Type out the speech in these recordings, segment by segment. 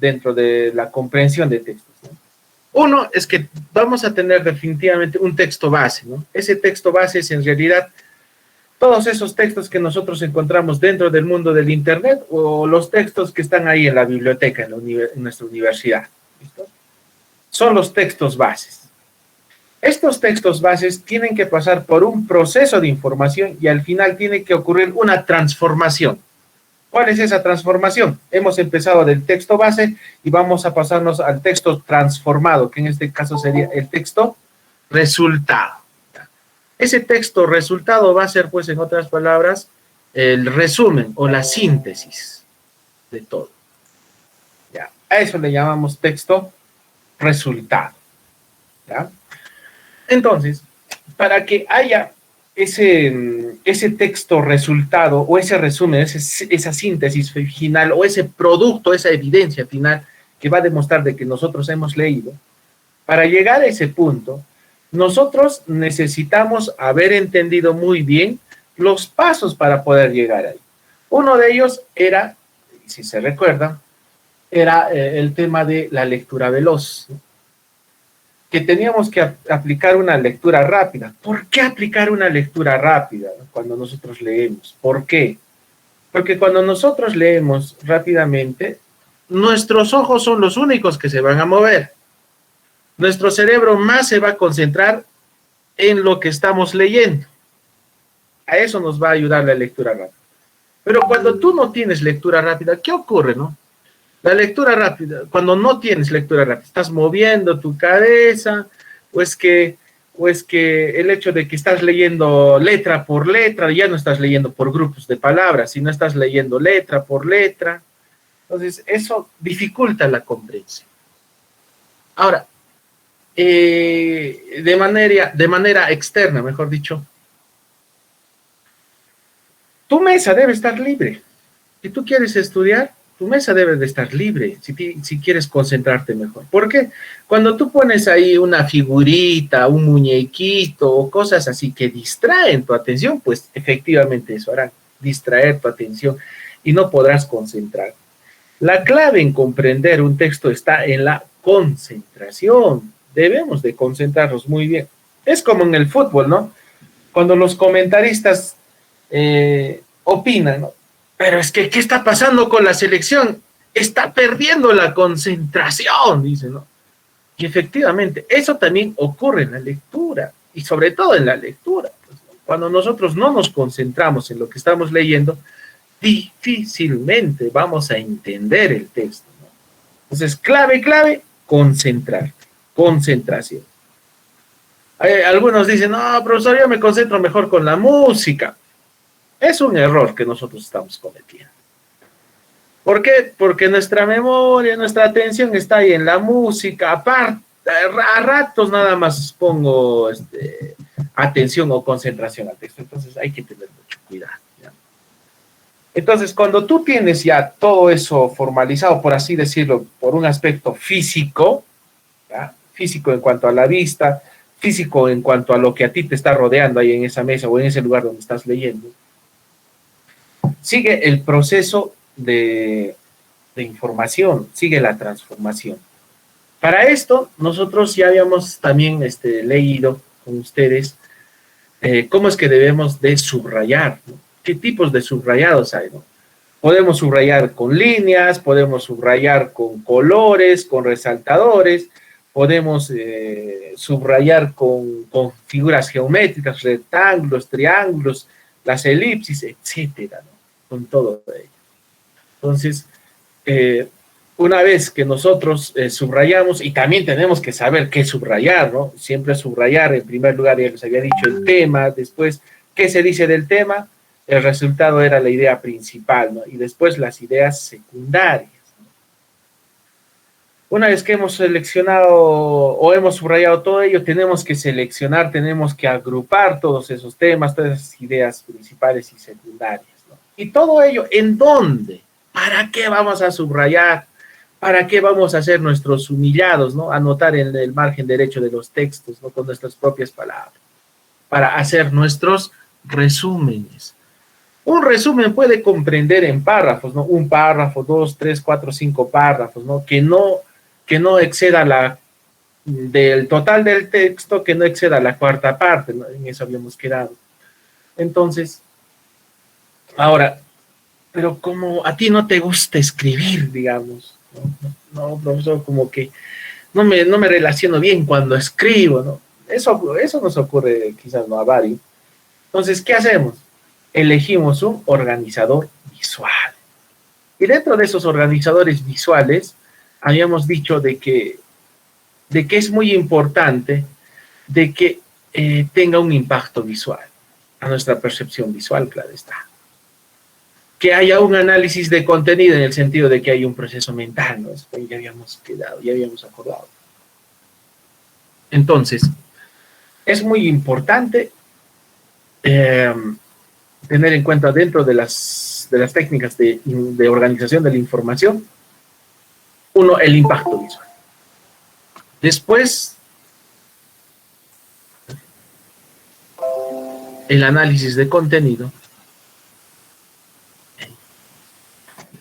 dentro de la comprensión de textos, ¿no? Uno es que vamos a tener definitivamente un texto base, ¿no? Ese texto base es en realidad todos esos textos que nosotros encontramos dentro del mundo del Internet o los textos que están ahí en la biblioteca, en nuestra universidad. ¿Listo? Son los textos bases. Estos textos bases tienen que pasar por un proceso de información y al final tiene que ocurrir una transformación. ¿Cuál es esa transformación? Hemos empezado del texto base y vamos a pasarnos al texto transformado, que en este caso sería el texto resultado. Ese texto resultado va a ser, pues, en otras palabras, el resumen o la síntesis de todo. ¿Ya? A eso le llamamos texto resultado. ¿Ya? Entonces, para que haya ese texto resultado o ese resumen, esa síntesis final o ese producto, esa evidencia final que va a demostrar de que nosotros hemos leído, para llegar a ese punto, nosotros necesitamos haber entendido muy bien los pasos para poder llegar ahí. Uno de ellos era, si se recuerdan, era el tema de la lectura veloz, ¿no? Que teníamos que aplicar una lectura rápida. ¿Por qué aplicar una lectura rápida cuando nosotros leemos? ¿Por qué? Porque cuando nosotros leemos rápidamente, nuestros ojos son los únicos que se van a mover. Nuestro cerebro más se va a concentrar en lo que estamos leyendo. A eso nos va a ayudar la lectura rápida. Pero cuando tú no tienes lectura rápida, ¿qué ocurre, no? La lectura rápida, cuando no tienes lectura rápida, estás moviendo tu cabeza, o es que el hecho de que estás leyendo letra por letra, ya no estás leyendo por grupos de palabras, sino estás leyendo letra por letra. Entonces, eso dificulta la comprensión. Ahora, de manera externa, mejor dicho, tu mesa debe estar libre. Si tú quieres estudiar, tu mesa debe de estar libre, si quieres concentrarte mejor. ¿Por qué? Cuando tú pones ahí una figurita, un muñequito o cosas así que distraen tu atención, pues efectivamente eso hará distraer tu atención y no podrás concentrar. La clave en comprender un texto está en la concentración. Debemos de concentrarnos muy bien. Es como en el fútbol, ¿no? Cuando los comentaristas opinan, ¿no? Pero es que, ¿qué está pasando con la selección? Está perdiendo la concentración, dice, ¿no? Y efectivamente, eso también ocurre en la lectura, y sobre todo en la lectura. Pues, ¿no? Cuando nosotros no nos concentramos en lo que estamos leyendo, difícilmente vamos a entender el texto, ¿no? Entonces, clave, concentrar, concentración. Algunos dicen, no, profesor, yo me concentro mejor con la música. Es un error que nosotros estamos cometiendo. ¿Por qué? Porque nuestra memoria, nuestra atención está ahí en la música. Aparte, a ratos nada más pongo atención o concentración al texto. Entonces hay que tener mucho cuidado, ¿ya? Entonces, cuando tú tienes ya todo eso formalizado, por así decirlo, por un aspecto físico, ¿ya? Físico en cuanto a la vista, físico en cuanto a lo que a ti te está rodeando ahí en esa mesa o en ese lugar donde estás leyendo, sigue el proceso de información, sigue la transformación. Para esto, nosotros ya habíamos también leído con ustedes cómo es que debemos de subrayar, ¿no? ¿Qué tipos de subrayados hay, ¿no? Podemos subrayar con líneas, podemos subrayar con colores, con resaltadores, podemos subrayar con figuras geométricas, rectángulos, triángulos, las elipsis, etcétera, ¿no? Con todo ello. Entonces, una vez que nosotros subrayamos, y también tenemos que saber qué subrayar, ¿no? Siempre subrayar, en primer lugar, ya les había dicho el tema, después, ¿qué se dice del tema? El resultado era la idea principal, ¿no? Y después las ideas secundarias, ¿no? Una vez que hemos seleccionado o hemos subrayado todo ello, tenemos que seleccionar, tenemos que agrupar todos esos temas, todas esas ideas principales y secundarias, ¿no? Y todo ello, ¿en dónde? ¿Para qué vamos a subrayar? ¿Para qué vamos a hacer nuestros humillados, ¿no? Anotar en el margen derecho de los textos, ¿no? Con nuestras propias palabras. Para hacer nuestros resúmenes. Un resumen puede comprender en párrafos, ¿no? Un párrafo, 2, 3, 4, 5 párrafos, ¿no? Que no exceda del total del texto, que no exceda la cuarta parte, ¿no? En eso habíamos quedado. Entonces, ahora, pero como a ti no te gusta escribir, digamos, no, profesor, como que no me relaciono bien cuando escribo, ¿no? Eso nos ocurre quizás, ¿no? A varios. Entonces, ¿qué hacemos? Elegimos un organizador visual. Y dentro de esos organizadores visuales, habíamos dicho de que es muy importante de que tenga un impacto visual, a nuestra percepción visual, claro está. Que haya un análisis de contenido en el sentido de que hay un proceso mental, ¿no? Ya habíamos quedado, ya habíamos acordado. Entonces, es muy importante tener en cuenta dentro de las técnicas de organización de la información, uno, el impacto visual. Después, el análisis de contenido.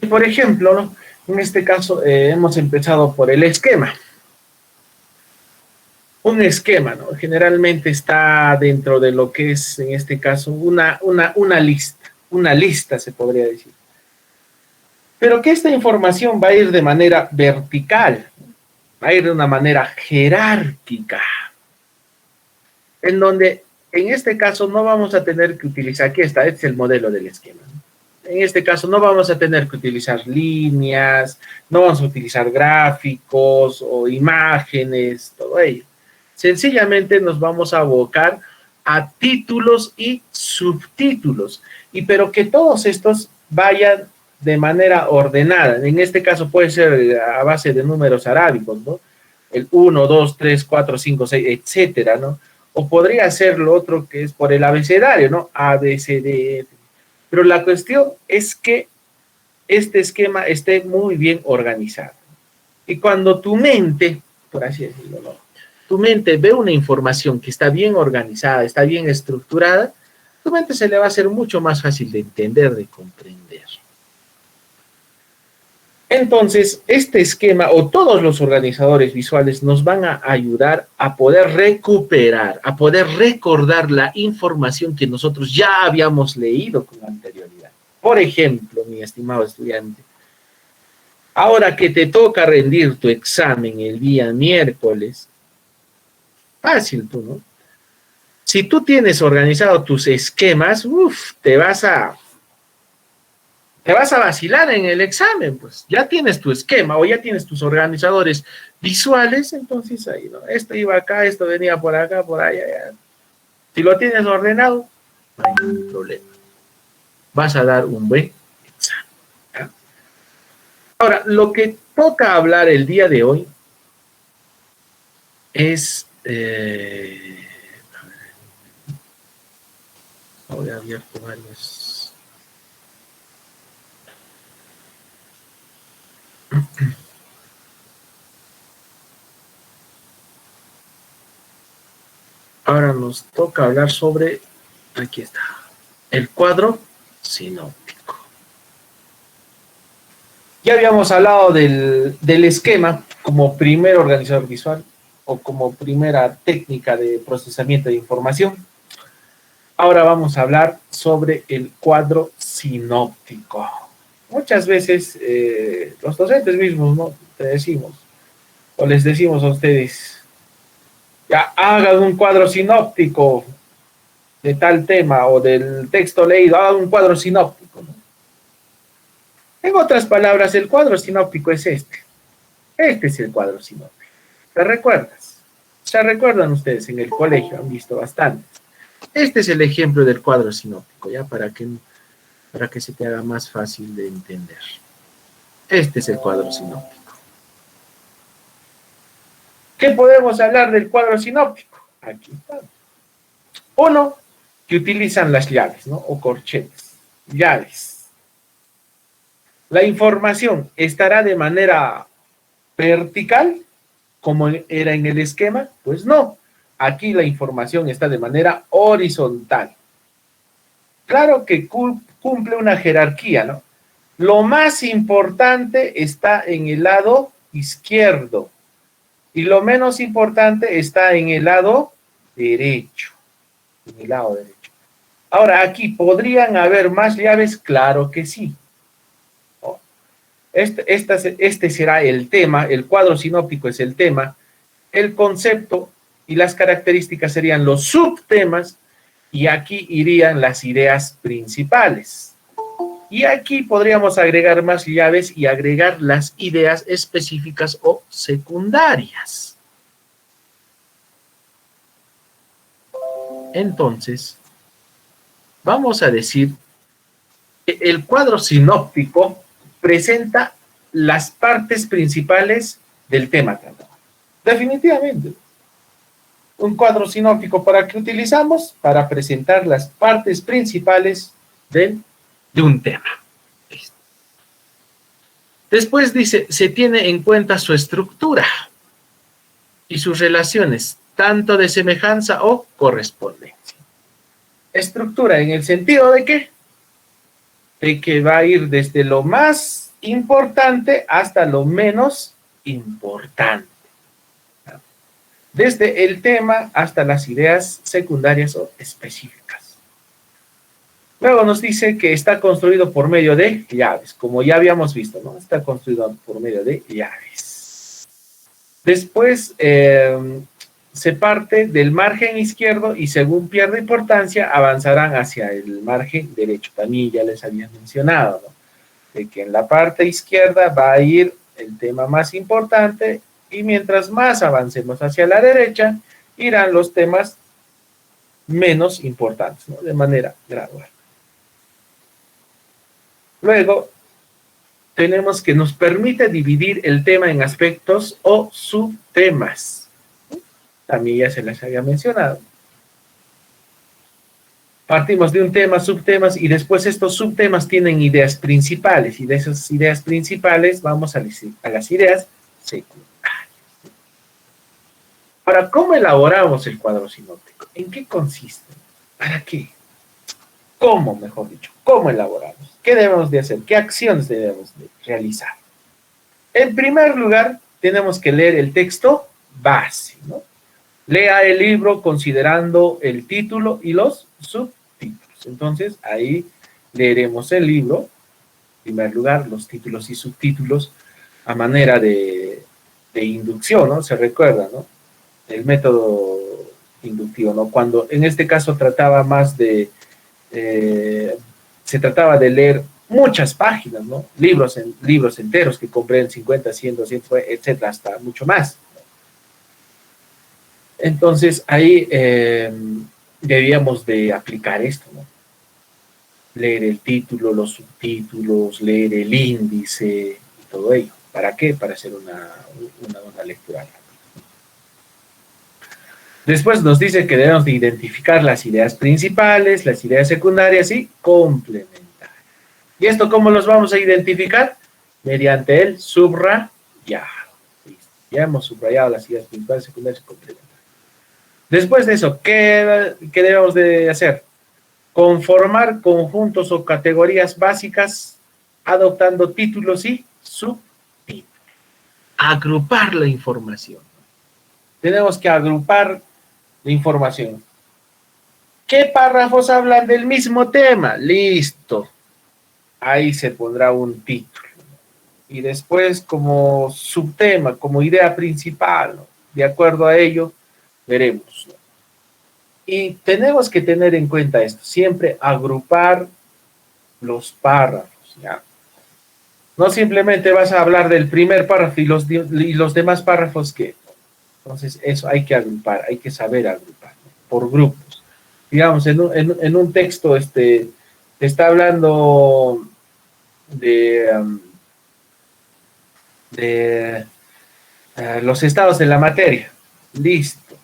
Y por ejemplo, ¿no? En este caso hemos empezado por el esquema. Un esquema, ¿no? Generalmente está dentro de lo que es, en este caso, una lista se podría decir. Pero que esta información va a ir de manera vertical, va a ir de una manera jerárquica, en donde en este caso no vamos a tener que utilizar, aquí está, este es el modelo del esquema, ¿no? En este caso no vamos a tener que utilizar líneas, no vamos a utilizar gráficos o imágenes, todo ello. Sencillamente nos vamos a abocar a títulos y subtítulos, pero que todos estos vayan de manera ordenada. En este caso puede ser a base de números arábicos, ¿no? El 1, 2, 3, 4, 5, 6, etcétera, ¿no? O podría ser lo otro que es por el abecedario, ¿no? A, B, C, D, F. Pero la cuestión es que este esquema esté muy bien organizado. Y cuando tu mente, por así decirlo, ¿no? Tu mente ve una información que está bien organizada, está bien estructurada, tu mente se le va a hacer mucho más fácil de entender, de comprender. Entonces, este esquema o todos los organizadores visuales nos van a ayudar a poder recuperar, a poder recordar la información que nosotros ya habíamos leído con anterioridad. Por ejemplo, mi estimado estudiante, ahora que te toca rendir tu examen el día miércoles, fácil tú, ¿no? Si tú tienes organizado tus esquemas, te vas a vacilar en el examen, pues ya tienes tu esquema o ya tienes tus organizadores visuales, entonces ahí, ¿no? Esto iba acá, esto venía por acá, por allá, ya. Si lo tienes ordenado, no hay ningún problema. Vas a dar un buen examen, ¿ya? Ahora, lo que toca hablar el día de hoy es... voy a abierto varias... Ahora nos toca hablar sobre, aquí está, el cuadro sinóptico. Ya habíamos hablado del esquema como primer organizador visual o como primera técnica de procesamiento de información. Ahora vamos a hablar sobre el cuadro sinóptico. Muchas veces los docentes mismos, ¿no? Te decimos, o les decimos a ustedes, ya hagan un cuadro sinóptico de tal tema o del texto leído, hagan un cuadro sinóptico, ¿no? En otras palabras, el cuadro sinóptico es este. Este es el cuadro sinóptico. ¿Te recuerdas? ¿Se recuerdan ustedes en el colegio? Han visto bastante. Este es el ejemplo del cuadro sinóptico, ya para que se te haga más fácil de entender. Este es el cuadro sinóptico. ¿Qué podemos hablar del cuadro sinóptico? Aquí está. Uno, que utilizan las llaves, ¿no? O corchetes. Llaves. La información estará de manera vertical, como era en el esquema. Pues no. Aquí la información está de manera horizontal. Claro que cumple una jerarquía, ¿no? Lo más importante está en el lado izquierdo y lo menos importante está en el lado derecho. En el lado derecho. Ahora, aquí, ¿podrían haber más llaves? Claro que sí. ¿No? Este será el tema, el cuadro sinóptico es el tema, el concepto y las características serían los subtemas y aquí irían las ideas principales. Y aquí podríamos agregar más llaves y agregar las ideas específicas o secundarias. Entonces, vamos a decir que el cuadro sinóptico presenta las partes principales del tema tratado. Definitivamente. Un cuadro sinóptico para qué utilizamos para presentar las partes principales de un tema. Después dice, se tiene en cuenta su estructura y sus relaciones, tanto de semejanza o correspondencia. Estructura en el sentido de qué? De que va a ir desde lo más importante hasta lo menos importante. Desde el tema hasta las ideas secundarias o específicas. Luego nos dice que está construido por medio de llaves, como ya habíamos visto, ¿no? Está construido por medio de llaves. Después se parte del margen izquierdo y según pierde importancia avanzarán hacia el margen derecho. También ya les había mencionado, ¿no? De que en la parte izquierda va a ir el tema más importante y mientras más avancemos hacia la derecha, irán los temas menos importantes, ¿no? De manera gradual. Luego, tenemos que nos permite dividir el tema en aspectos o subtemas. También ya se les había mencionado. Partimos de un tema, subtemas, y después estos subtemas tienen ideas principales, y de esas ideas principales vamos a las ideas secundarias. Ahora, ¿cómo elaboramos el cuadro sinóptico? ¿En qué consiste? ¿Para qué? ¿Cómo, mejor dicho? ¿Cómo elaboramos? ¿Qué debemos de hacer? ¿Qué acciones debemos de realizar? En primer lugar, tenemos que leer el texto base, ¿no? Lea el libro considerando el título y los subtítulos. Entonces, ahí leeremos el libro, en primer lugar, los títulos y subtítulos, a manera de inducción, ¿no? Se recuerda, ¿no? El método inductivo, ¿no? Cuando en este caso trataba más de, se trataba de leer muchas páginas, ¿no? Libros enteros que comprenden 50, 100, 200, etcétera, hasta mucho más. Entonces, ahí debíamos de aplicar esto, ¿no? Leer el título, los subtítulos, leer el índice y todo ello. ¿Para qué? Para hacer una lectura. Después nos dice que debemos de identificar las ideas principales, las ideas secundarias y complementarias. ¿Y esto cómo los vamos a identificar? Mediante el subrayado. Ya hemos subrayado las ideas principales, secundarias y complementarias. Después de eso, ¿qué debemos de hacer? Conformar conjuntos o categorías básicas adoptando títulos y subtítulos. Agrupar la información. Tenemos que agrupar la información. ¿Qué párrafos hablan del mismo tema? Listo. Ahí se pondrá un título. Y después como subtema, como idea principal, ¿no? De acuerdo a ello, veremos, ¿no? Y tenemos que tener en cuenta esto, siempre agrupar los párrafos, ¿ya? No simplemente vas a hablar del primer párrafo y los demás párrafos que... Entonces, eso hay que agrupar, hay que saber agrupar, ¿no? Por grupos. Digamos, en un texto te está hablando de los estados de la materia. Listo.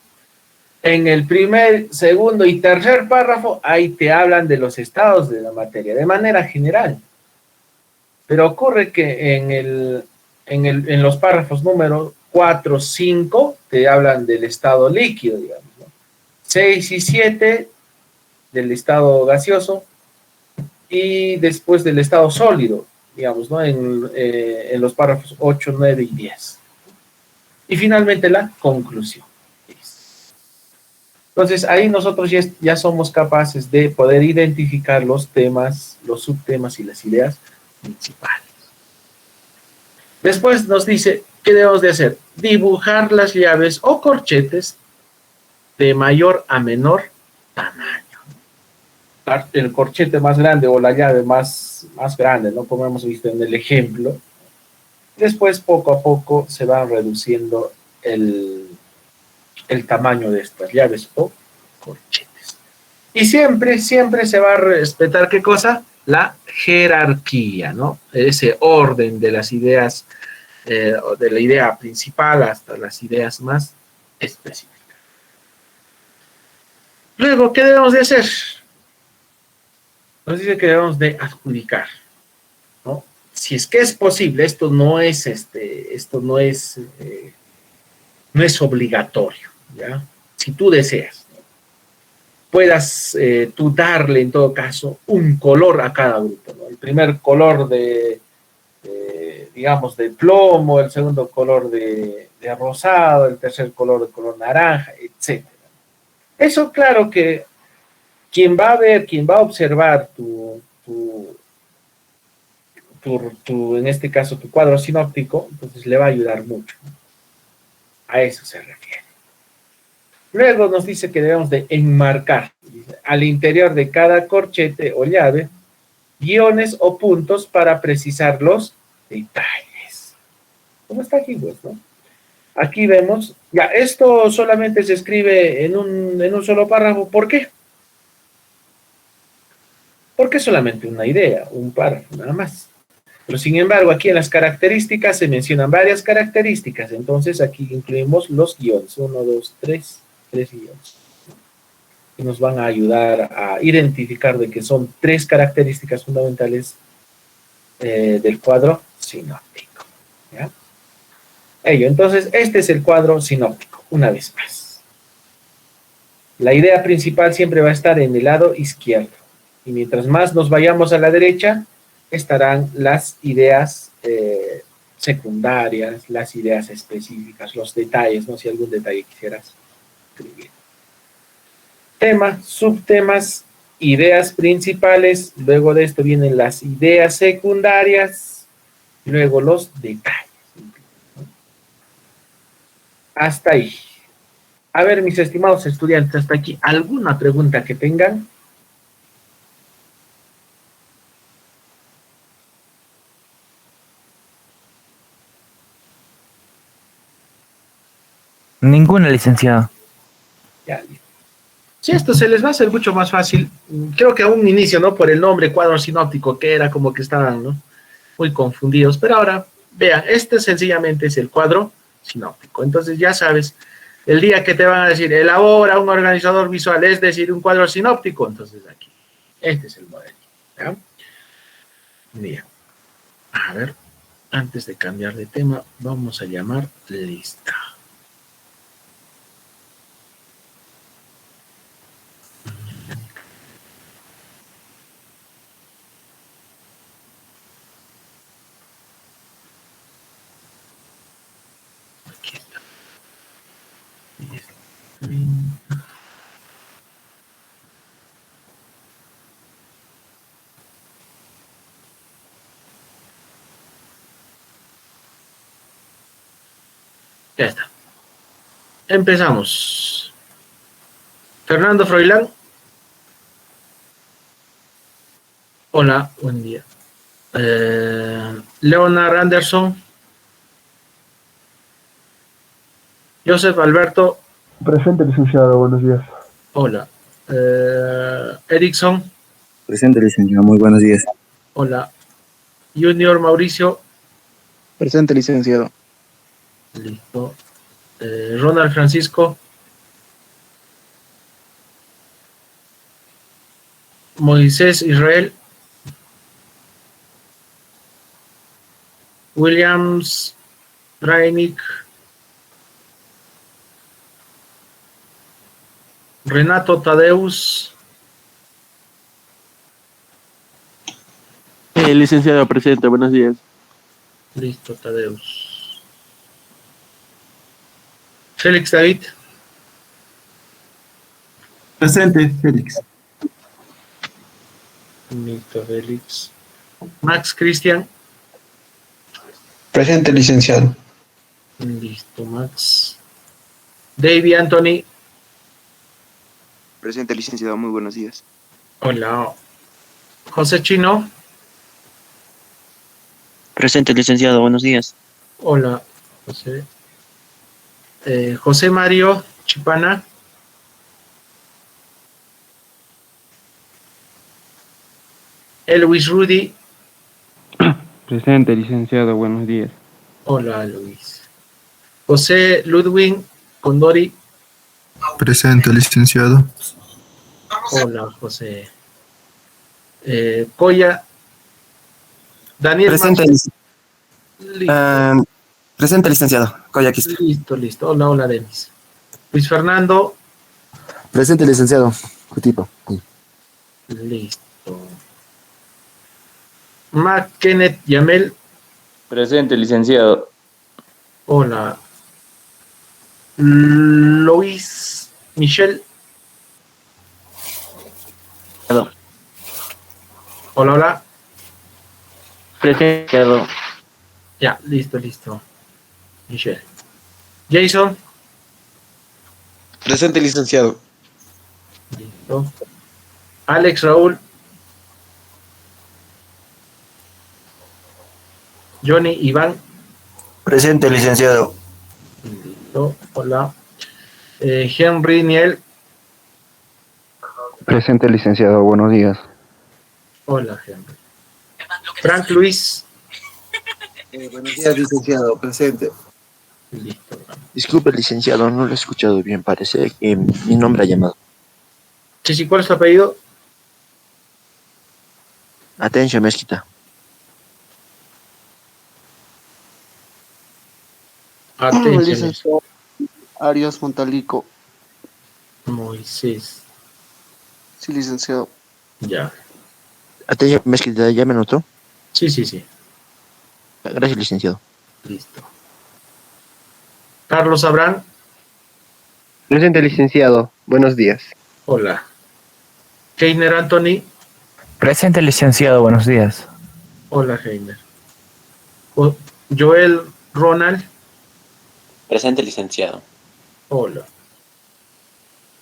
En el primer, segundo y tercer párrafo, ahí te hablan de los estados de la materia, de manera general. Pero ocurre que en los párrafos número 4, 5, te hablan del estado líquido, digamos, ¿no? 6 y 7, del estado gaseoso. y después del estado sólido, digamos, ¿no? En los párrafos 8, 9 y 10. Y finalmente la conclusión. Entonces, ahí nosotros ya somos capaces de poder identificar los temas, los subtemas y las ideas principales. Después nos dice, ¿qué debemos de hacer? Dibujar las llaves o corchetes de mayor a menor tamaño. El corchete más grande o la llave más grande, ¿no? Como hemos visto en el ejemplo. Después, poco a poco, se va reduciendo el tamaño de estas llaves o corchetes. Y siempre, siempre se va a respetar, ¿qué cosa? La jerarquía, ¿no? Ese orden de las ideas, de la idea principal hasta las ideas más específicas. Luego, ¿qué debemos de hacer? Nos dice que debemos de adjudicar, ¿no? Si es que es posible, esto no es, no es obligatorio, ¿ya? Si tú deseas, puedas tú darle en todo caso un color a cada grupo, ¿no? El primer color digamos, de plomo, el segundo color de rosado, el tercer color de color naranja, etc. Eso claro que quien va a ver, quien va a observar en este caso, tu cuadro sinóptico, entonces le va a ayudar mucho. A eso se refiere. Luego nos dice que debemos de enmarcar al interior de cada corchete o llave guiones o puntos para precisar los detalles. ¿Cómo está aquí, pues, no? Aquí vemos, ya, esto solamente se escribe en un solo párrafo. ¿Por qué? Porque es solamente una idea, un párrafo, nada más. Pero sin embargo, aquí en las características se mencionan varias características. Entonces aquí incluimos los guiones. 1, 2, 3 guiones. Que nos van a ayudar a identificar de que son 3 características fundamentales del cuadro sinóptico. ¿Ya? Entonces, este es el cuadro sinóptico, una vez más. La idea principal siempre va a estar en el lado izquierdo. Y mientras más nos vayamos a la derecha, estarán las ideas secundarias, las ideas específicas, los detalles, ¿no? Si algún detalle quisieras escribir. Temas, subtemas, ideas principales, luego de esto vienen las ideas secundarias, luego los detalles. Hasta ahí. A ver, mis estimados estudiantes, hasta aquí, ¿alguna pregunta que tengan? Ninguna, licenciado. Ya, si esto se les va a hacer mucho más fácil, creo que a un inicio, ¿no? Por el nombre cuadro sinóptico, que era como que estaban, ¿no? Muy confundidos, pero ahora, vean, este sencillamente es el cuadro sinóptico. Entonces ya sabes, el día que te van a decir, elabora un organizador visual, es decir, un cuadro sinóptico, entonces aquí, este es el modelo. ¿Ya? Bien, a ver, antes de cambiar de tema, vamos a llamar lista. Aquí está. Ya está. Empezamos. Fernando Froilán. Hola, buen día. Leonard Anderson. Joseph Alberto. Presente, licenciado, buenos días. Hola. Erickson. Presente, licenciado, muy buenos días. Hola. Junior Mauricio. Presente, licenciado. Listo. Ronald Francisco. Moisés Israel. Williams Reinik. Renato Tadeus. Licenciado presente, buenos días. Listo, Tadeus. Félix David. Presente, Félix. Listo, Félix. Max Cristian. Presente, licenciado. Listo, Max. Davy Anthony. Presente, licenciado. Muy buenos días. Hola. José Chino. Presente, licenciado, buenos días. Hola, José. José Mario Chipana. Luis Rudy. Presente, licenciado, buenos días. Hola, Luis. José Ludwig Condori. Presente, licenciado. Hola, José. Coya. Daniel. Presente, Listo, presente, licenciado. Coyaquis. listo. Hola, Denis. Luis Fernando. Presente, licenciado. Cutipo. Listo. Mac Kenneth Yamel. Presente, licenciado. Hola. Luis Michel. Licenciado. Hola. Presente. Ya, listo. Michelle. Jason. Presente, licenciado. Listo. Alex Raúl. Johnny Iván. Presente, licenciado. Listo. Hola. Henry Niel. Presente, licenciado, buenos días. Hola, Henry. Frank Luis. Buenos días, licenciado. Presente. Listo. Disculpe, licenciado, no lo he escuchado bien. Parece que mi nombre ha llamado. Chichi, ¿cuál es tu apellido? Atención, Mezquita. Atención. Licenciado Arias Montalico. Moisés. Sí, licenciado. Ya. Atención, Mezquita, ¿ya me notó? Sí. Gracias, licenciado. Listo. Carlos Abrán. Presente, licenciado. Buenos días. Hola. Heiner Anthony. Presente, licenciado. Buenos días. Hola, Heiner. Joel Ronald. Presente, licenciado. Hola.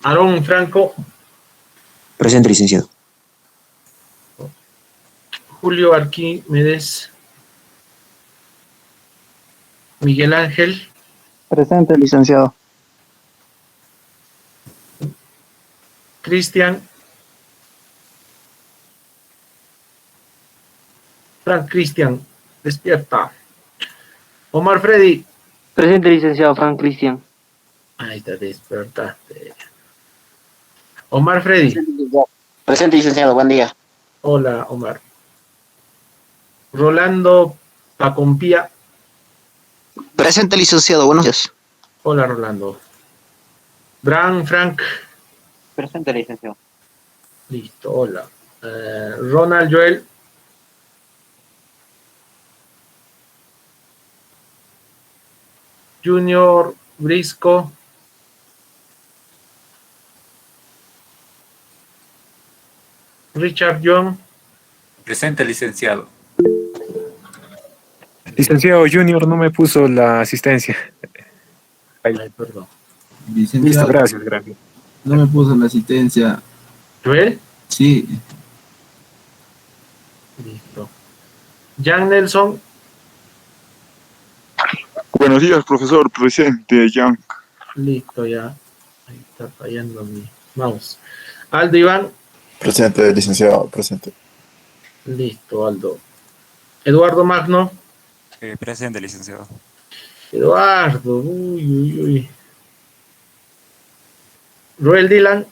Aarón Franco. Presente, licenciado. Julio Arquímedes. Miguel Ángel. Presente, licenciado. Cristian. Frank Cristian, despierta. Omar Freddy. Presente, licenciado Frank Cristian. Ahí está, despertaste. Omar Freddy. Presente, licenciado, buen día. Hola, Omar. Rolando Pacompía. Presente, licenciado. Buenos días. Hola, Rolando. Bran Frank. Presente, licenciado. Listo, hola. Ronald Joel. Junior Brisco. Richard Young. Presente, licenciado. Licenciado Junior no me puso la asistencia. Ay, perdón. Licenciado. Listo, gracias. No me puso la asistencia. ¿Joel? Sí. Listo. Jan Nelson. Buenos días, profesor. Presente, Jan. Listo, ya. Ahí está fallando mi mouse. Aldo Iván. Presente, licenciado. Presente. Listo, Aldo. Eduardo Magno. Presente, licenciado. Eduardo. Uy. Roel Dylan.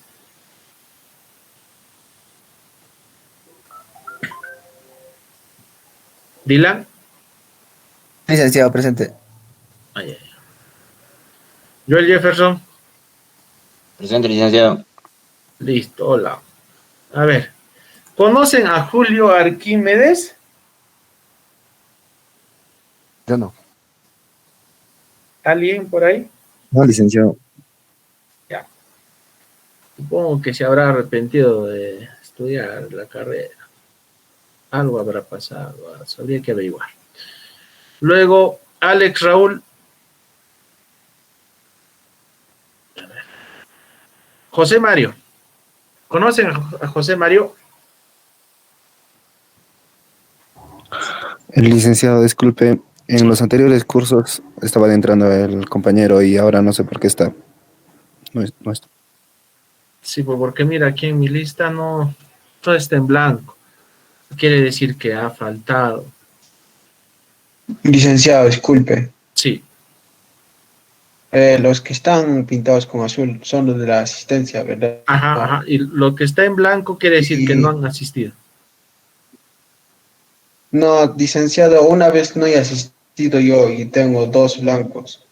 Dylan. Licenciado, presente. Ay. Joel Jefferson. Presente, licenciado. Listo, hola. A ver. ¿Conocen a Julio Arquímedes? Yo no. ¿Alguien por ahí? No, licenciado. Ya. Supongo que se habrá arrepentido de estudiar la carrera. Algo habrá pasado, habría que averiguar. Luego, Alex Raúl. José Mario. ¿Conocen a José Mario? El licenciado, disculpe, en los anteriores cursos estaba entrando el compañero y ahora no sé por qué está. No está. Sí, pues porque mira, aquí en mi lista no, todo está en blanco. Quiere decir que ha faltado. Licenciado, disculpe. Sí. Los que están pintados con azul son los de la asistencia, ¿verdad? Ajá, ajá. Y lo que está en blanco quiere decir que no han asistido. No, licenciado, una vez no he asistido yo y tengo 2 blancos.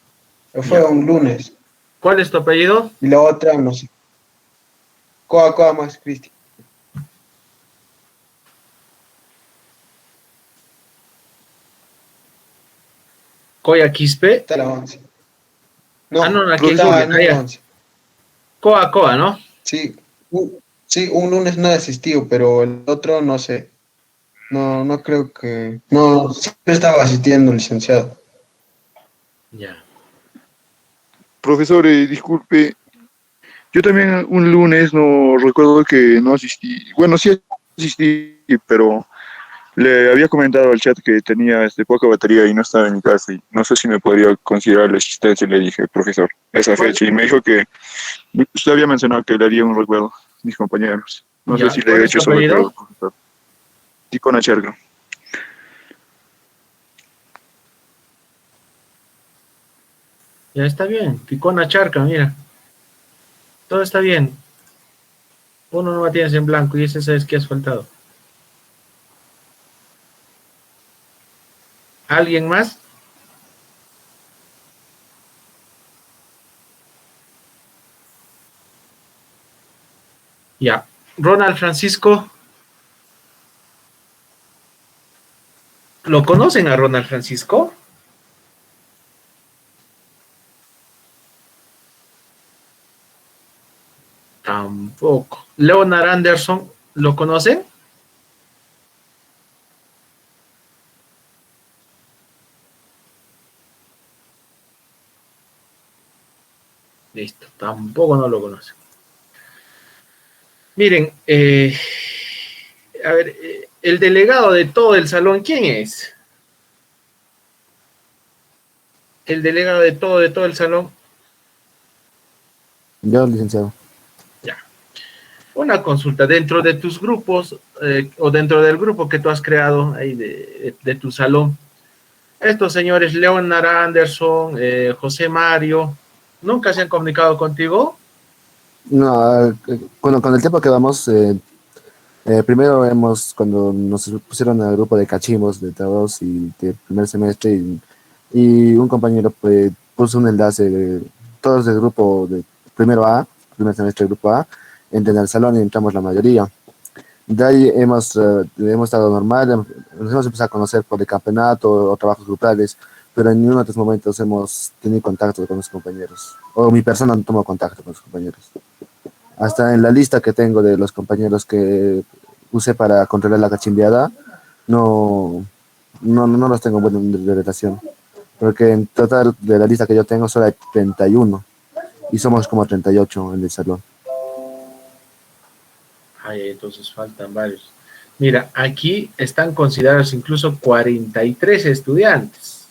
Fue Ya. un lunes. ¿Cuál es tu apellido? Y la otra, no sé. Coa más Cristian. Coya Quispe. Está la 11. No, no, aquí está en Google, la allá. 11. Coa, ¿no? Sí, sí, un lunes no he asistido, pero el otro no sé. No creo que... No, siempre estaba asistiendo, licenciado. Ya. Profesor, disculpe, yo también un lunes no recuerdo que no asistí. Bueno, sí asistí, pero le había comentado al chat que tenía poca batería y no estaba en mi casa y no sé si me podría considerar la asistencia. Y le dije, profesor, esa fecha. Y me dijo que usted había mencionado que le haría un recuerdo a mis compañeros. No Ya, sé si le ¿cuál he es tu hecho ese apellido? recuerdo, profesor. Ticona Cherga. Ya está bien. Ticona Charca, mira. Todo está bien. Uno no la tienes en blanco y ese sabes que has faltado. ¿Alguien más? Ya. Ronald Francisco. ¿Lo conocen a Ronald Francisco? Tampoco. Leonard Anderson, ¿lo conocen? Listo, tampoco no lo conocen. Miren, a ver, el delegado de todo el salón, ¿quién es? El delegado de todo el salón. Yo, licenciado. Ya. Una consulta, dentro de tus grupos, o dentro del grupo que tú has creado ahí de tu salón, estos señores Leonard Anderson, José Mario, ¿nunca se han comunicado contigo? No, con el tiempo que vamos, primero cuando nos pusieron al grupo de cachimbos de todos y de primer semestre, y un compañero puso un enlace de todos del grupo de primero A, primer semestre del grupo A, en el salón y entramos la mayoría. De ahí hemos estado normal, nos hemos empezado a conocer por el campeonato o trabajos grupales, pero en ningún otro momentos hemos tenido contacto con los compañeros, o mi persona no tomó contacto con los compañeros. Hasta en la lista que tengo de los compañeros que usé para controlar la cachimbiada, no los tengo de relación, porque en total de la lista que yo tengo solo hay 31 y somos como 38 en el salón. Ay, entonces faltan varios. Mira, aquí están considerados incluso 43 estudiantes.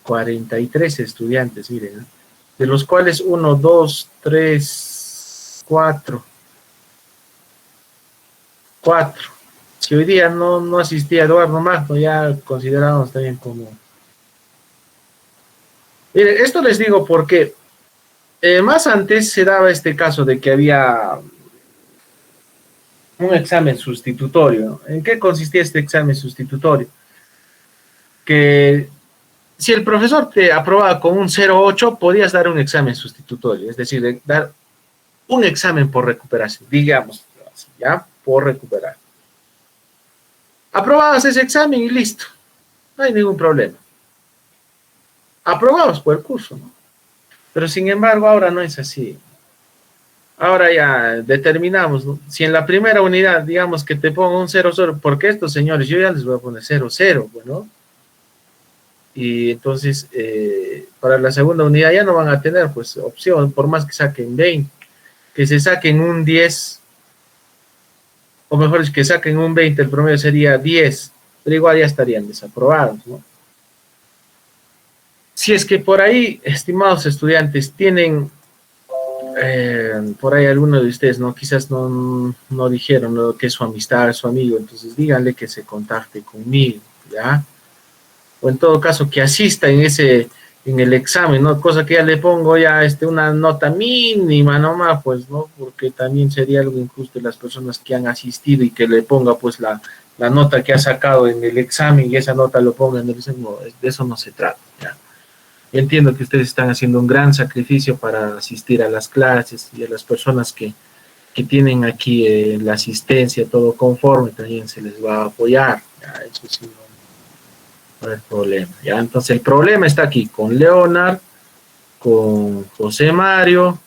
43 estudiantes, miren. De los cuales 1, 2, 3, 4. 4. Si hoy día no asistía Eduardo Magno, ya consideramos también como... Miren, esto les digo porque más antes se daba este caso de que había un examen sustitutorio, ¿no? ¿En qué consistía este examen sustitutorio? Que si el profesor te aprobaba con un 0,8, podías dar un examen sustitutorio, es decir, dar un examen por recuperación, digamos, ya, por recuperar. Aprobabas ese examen y listo. no hay ningún problema. Aprobados por el curso, ¿no? Pero sin embargo, ahora no es así. Ahora ya determinamos, ¿no? Si en la primera unidad, digamos que te pongo un 0,0, porque estos señores, yo ya les voy a poner 0,0, bueno. Y entonces, para la segunda unidad ya no van a tener, pues, opción, por más que saquen 20, que se saquen un 10, o mejor es que saquen un 20, el promedio sería 10, pero igual ya estarían desaprobados, ¿no? Si es que por ahí, estimados estudiantes, tienen, por ahí alguno de ustedes, ¿no? Quizás no dijeron lo que es su amistad, su amigo, entonces díganle que se contacte conmigo, ¿ya? O en todo caso que asista en el examen, ¿no? Cosa que ya le pongo ya una nota mínima nomás, pues, ¿no? Porque también sería algo injusto de las personas que han asistido y que le ponga, pues, la nota que ha sacado en el examen y esa nota lo ponga en el examen. No, de eso no se trata, ¿ya? Yo entiendo que ustedes están haciendo un gran sacrificio para asistir a las clases y a las personas que tienen aquí la asistencia, todo conforme, también se les va a apoyar, ¿ya? Eso sí, no hay problema, ¿ya? Entonces el problema está aquí con Leonard, con José Mario,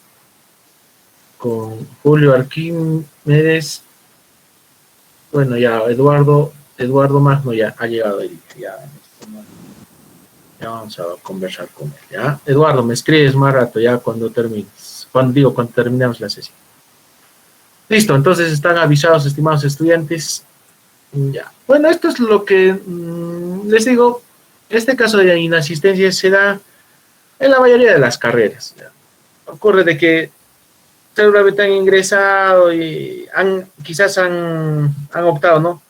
con Julio Arquímedes, bueno, ya Eduardo Magno ya ha llegado ahí, ya vamos a conversar con él, ¿ya? Eduardo, me escribes más rato, ya cuando termines, cuando terminemos la sesión. Listo, entonces están avisados, estimados estudiantes. Ya. Bueno, esto es lo que les digo. Este caso de inasistencia se da en la mayoría de las carreras, ¿ya? Ocurre de que seguramente han ingresado y quizás han optado, ¿no?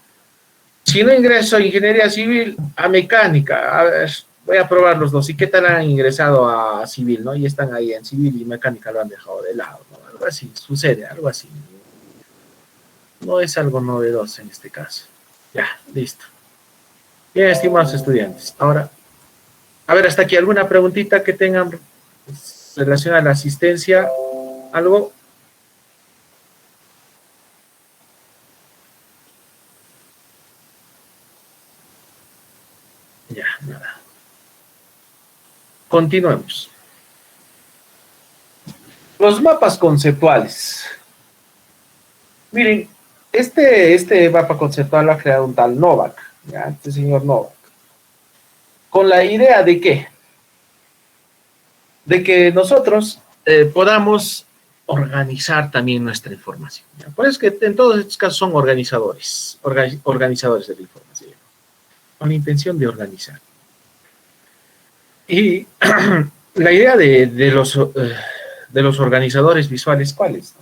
Si no ingreso a ingeniería civil, a mecánica, a ver, voy a probar los dos. ¿Y qué tal han ingresado a civil, no? Y están ahí en civil y mecánica lo han dejado de lado, ¿no? Algo así, sucede, algo así. No es algo novedoso en este caso. Ya, listo. Bien, estimados estudiantes. Ahora, a ver, hasta aquí, ¿alguna preguntita que tengan relacionada a la asistencia? ¿Algo? Ya, nada. Continuemos. Los mapas conceptuales. Miren, este mapa conceptual lo ha creado un tal Novak, ¿ya? Este señor Novak. ¿Con la idea de qué? De que nosotros podamos organizar también nuestra información, ¿ya? Por eso es que en todos estos casos son organizadores, organizadores de la información, con la intención de organizar. Y la idea de los organizadores visuales, ¿cuál es?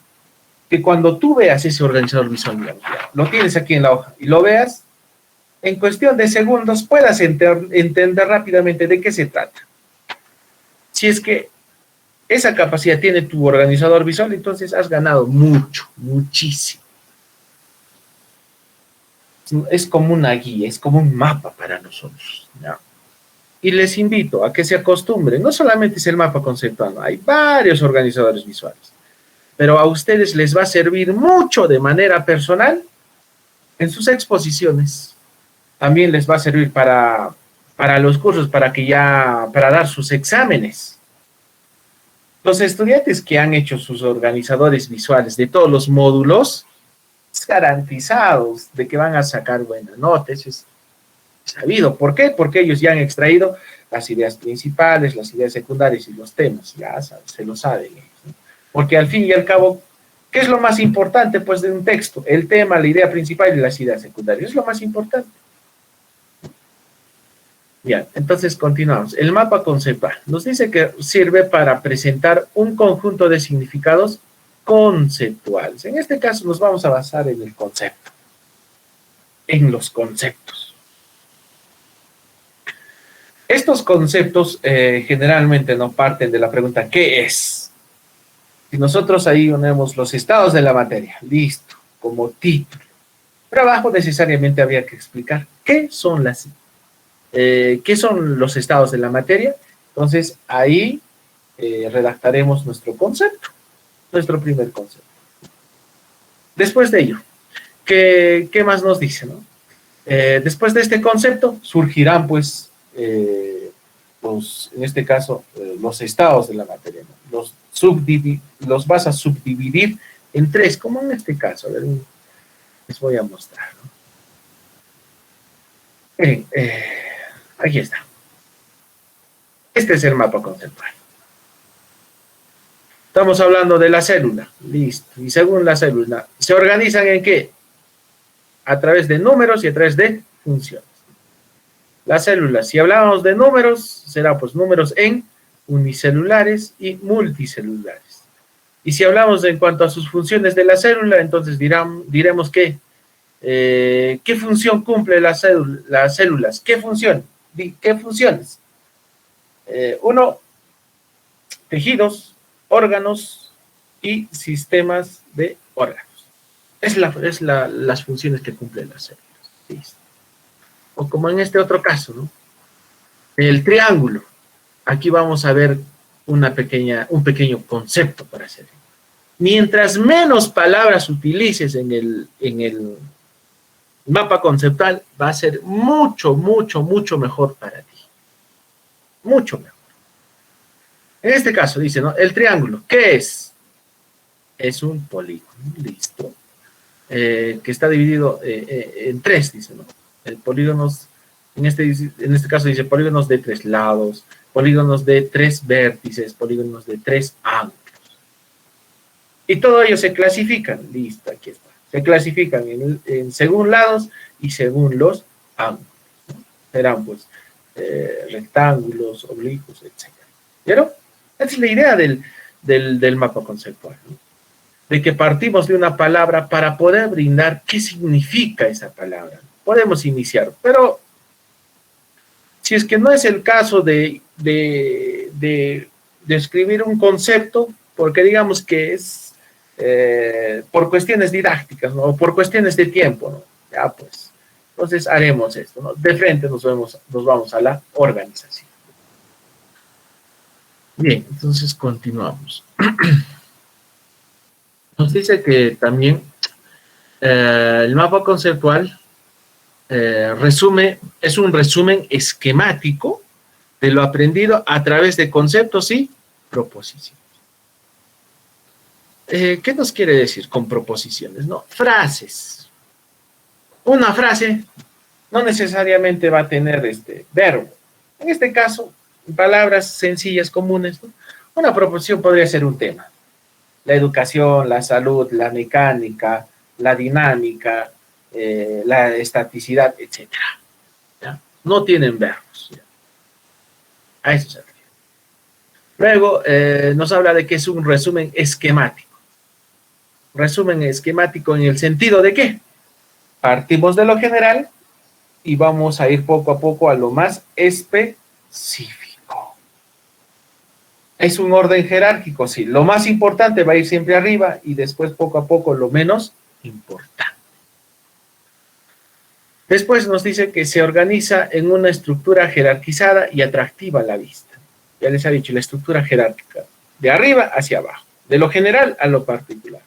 Que cuando tú veas ese organizador visual, digamos, ya, lo tienes aquí en la hoja y lo veas, en cuestión de segundos puedas entender rápidamente de qué se trata. Si es que esa capacidad tiene tu organizador visual, entonces has ganado mucho, muchísimo. Es como una guía, es como un mapa para nosotros, ¿ya? Y les invito a que se acostumbren, no solamente es el mapa conceptual, hay varios organizadores visuales, pero a ustedes les va a servir mucho de manera personal en sus exposiciones. También les va a servir para los cursos, para dar sus exámenes. Los estudiantes que han hecho sus organizadores visuales de todos los módulos, es garantizados de que van a sacar buenas notas, es sabido. ¿Por qué? Porque ellos ya han extraído las ideas principales, las ideas secundarias y los temas, ya se lo saben ellos, ¿no? Porque al fin y al cabo, ¿qué es lo más importante, pues, de un texto? El tema, la idea principal y las ideas secundarias, es lo más importante. Bien, entonces continuamos. El mapa conceptual nos dice que sirve para presentar un conjunto de significados conceptuales. En este caso nos vamos a basar en el concepto, en los conceptos. Estos conceptos generalmente no parten de la pregunta ¿qué es? Si nosotros ahí ponemos los estados de la materia, listo, como título. Pero abajo necesariamente habría que explicar qué son los estados de la materia. Entonces ahí redactaremos nuestro concepto, nuestro primer concepto. Después de ello, ¿qué más nos dice, no? Después de este concepto surgirán, pues, en este caso, los estados de la materia, ¿no? Los vas a subdividir en tres, como en este caso. A ver, les voy a mostrar, ¿no? Miren, aquí está. Este es el mapa conceptual. Estamos hablando de la célula, listo. Y según la célula, ¿se organizan en qué? A través de números y a través de funciones. Las células, si hablamos de números, será pues números en unicelulares y multicelulares. Y si hablamos en cuanto a sus funciones de la célula, entonces diremos que ¿qué función cumple las células? ¿Qué función? ¿Qué funciones? Uno, tejidos, órganos y sistemas de órganos. Es las funciones que cumplen las células. ¿Sí? O como en este otro caso, ¿no? El triángulo. Aquí vamos a ver un pequeño concepto para hacer. Mientras menos palabras utilices en el mapa conceptual, va a ser mucho, mucho, mucho mejor para ti. Mucho mejor. En este caso dice, ¿no? El triángulo, ¿qué es? Es un polígono, listo. Que está dividido en tres, dice, ¿no? Polígonos, en este caso dice polígonos de 3 lados, polígonos de 3 vértices, polígonos de 3 ángulos. Y todo ello se clasifican, listo, aquí está. Se clasifican según lados y según los ángulos, ¿no? Serán, pues, rectángulos, oblicuos, etc. ¿Vieron? Esa es la idea del mapa conceptual, ¿no? De que partimos de una palabra para poder brindar qué significa esa palabra. Podemos iniciar, pero si es que no es el caso de escribir un concepto, porque digamos que es por cuestiones didácticas, ¿no? O por cuestiones de tiempo, ¿no? Ya pues, entonces haremos esto, ¿no? De frente nos vamos a la organización. Bien, entonces continuamos. Nos dice que también el mapa conceptual es un resumen esquemático de lo aprendido a través de conceptos y proposiciones. ¿Qué nos quiere decir con proposiciones? No, frases. Una frase no necesariamente va a tener verbo. En este caso, palabras sencillas, comunes, ¿no? Una proposición podría ser un tema. La educación, la salud, la mecánica, la dinámica, la estaticidad, etc. ¿Ya? No tienen verbos. ¿Ya? A eso se refiere. Luego nos habla de que es un resumen esquemático. Resumen esquemático en el sentido de que partimos de lo general y vamos a ir poco a poco a lo más específico. Es un orden jerárquico, sí. Lo más importante va a ir siempre arriba y después poco a poco lo menos importante. Después nos dice que se organiza en una estructura jerarquizada y atractiva a la vista. Ya les ha dicho, la estructura jerárquica, de arriba hacia abajo, de lo general a lo particular.